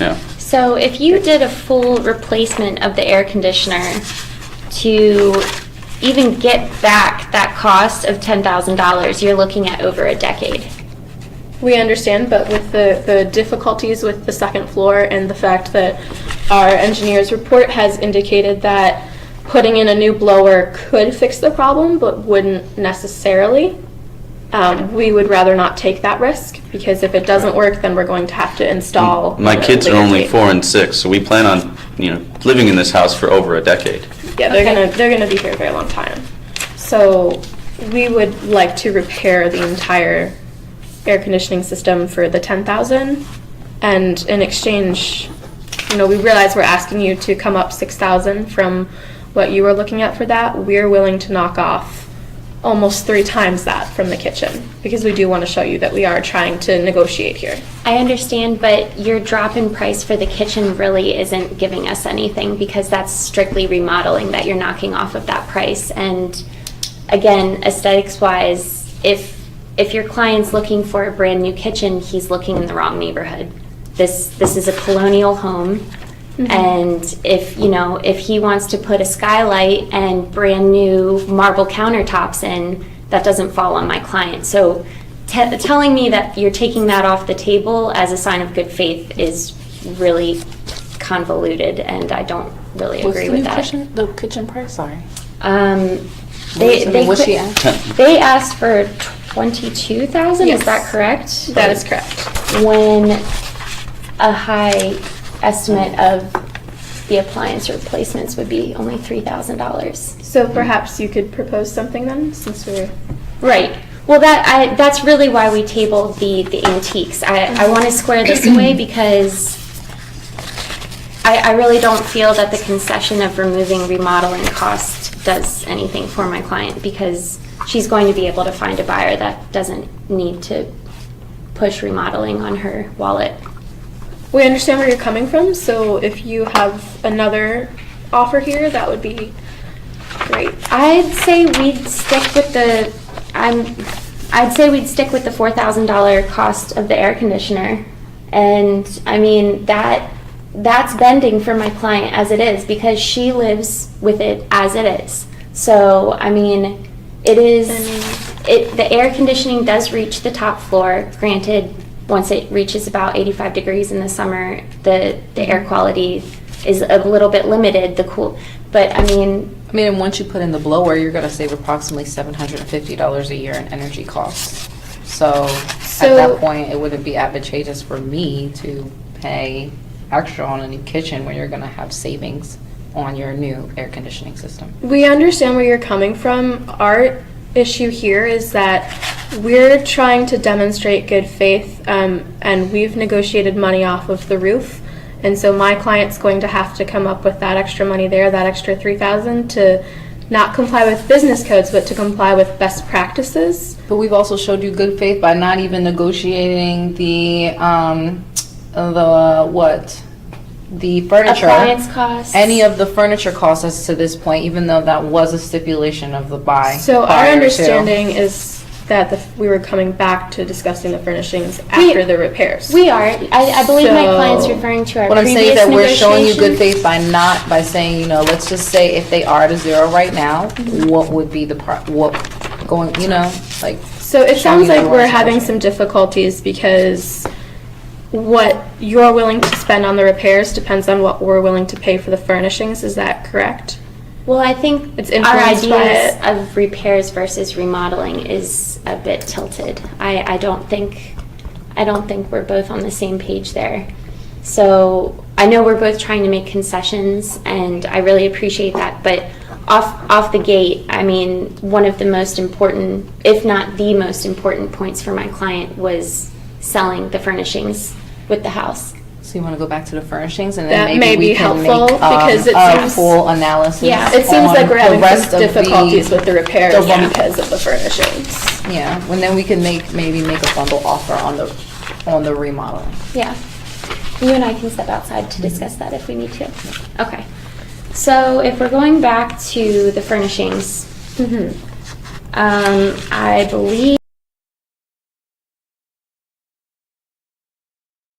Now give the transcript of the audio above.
Yeah. So if you did a full replacement of the air conditioner to even get back that cost of $10,000, you're looking at over a decade. We understand, but with the difficulties with the second floor and the fact that our engineer's report has indicated that putting in a new blower could fix the problem, but wouldn't necessarily, we would rather not take that risk, because if it doesn't work, then we're going to have to install. My kids are only 4 and 6, so we plan on, living in this house for over a decade. Yeah, they're gonna be here a very long time. So we would like to repair the entire air conditioning system for the $10,000, and in exchange, we realize we're asking you to come up $6,000 from what you were looking at for that. We're willing to knock off almost 3 times that from the kitchen, because we do want to show you that we are trying to negotiate here. I understand, but your drop in price for the kitchen really isn't giving us anything, because that's strictly remodeling that you're knocking off of that price. And again, aesthetics wise, if your client's looking for a brand new kitchen, he's looking in the wrong neighborhood. This is a colonial home. Mm-hmm. And if he wants to put a skylight and brand new marble countertops in, that doesn't fall on my client. So telling me that you're taking that off the table as a sign of good faith is really convoluted, and I don't really agree with that. The kitchen price, sorry. They What's she asked? They asked for $22,000. Yes. Is that correct? That is correct. When a high estimate of the appliance replacements would be only $3,000. So perhaps you could propose something then, since we're... Right. Well, that's really why we tabled the antiques. I want to square this away, because I really don't feel that the concession of removing remodeling cost does anything for my client, because she's going to be able to find a buyer that doesn't need to push remodeling on her wallet. We understand where you're coming from, so if you have another offer here, that would be great. I'd say we'd stick with the $4,000 cost of the air conditioner, and I mean that's bending for my client as it is, because she lives with it as it is. So I mean, the air conditioning does reach the top floor. Granted, once it reaches about 85 degrees in the summer, the air quality is a little bit limited. But I mean, once you put in the blower, you're going to save approximately $750 a year in energy costs. So at that point, it wouldn't be advantageous for me to pay extra on a new kitchen when you're going to have savings on your new air conditioning system. We understand where you're coming from. Our issue here is that we're trying to demonstrate good faith, and we've negotiated money off of the roof, and so my client's going to have to come up with that extra money there, that extra $3,000, to not comply with business codes, but to comply with best practices. But we've also showed you good faith by not even negotiating the furniture, appliance costs, any of the furniture costs as to this point, even though that was a stipulation of the buy. So our understanding is that we were coming back to discussing the furnishings after the repairs. We are. I believe my client's referring to our What I'm previous saying is that we're showing you good negotiations. faith by saying, let's just say if they are at a zero right now, what would be the So it sounds like we're having some difficulties, because what you're willing to spend on the repairs depends on what we're willing to pay for the furnishings. Is that correct? Well, I think It's our influenced by ideas it. of repairs versus remodeling is a bit tilted. I don't think we're both on the same page there. So I know we're both trying to make concessions, and I really appreciate that. But off the gate, I mean, one of the most important, if not the most important points for my client was selling the furnishings with the house. So you want to go back to the furnishings, and then That maybe may be we can helpful, make because it a seems- full analysis. Yeah. It seems like we're having some of difficulties with the repairs the bundle. because of the furnishings. Yeah, and then we can maybe make a bundle offer on the remodeling. Yeah. You and I can step outside to discuss that if we need to. Okay. So if we're going back to the furnishings, I believe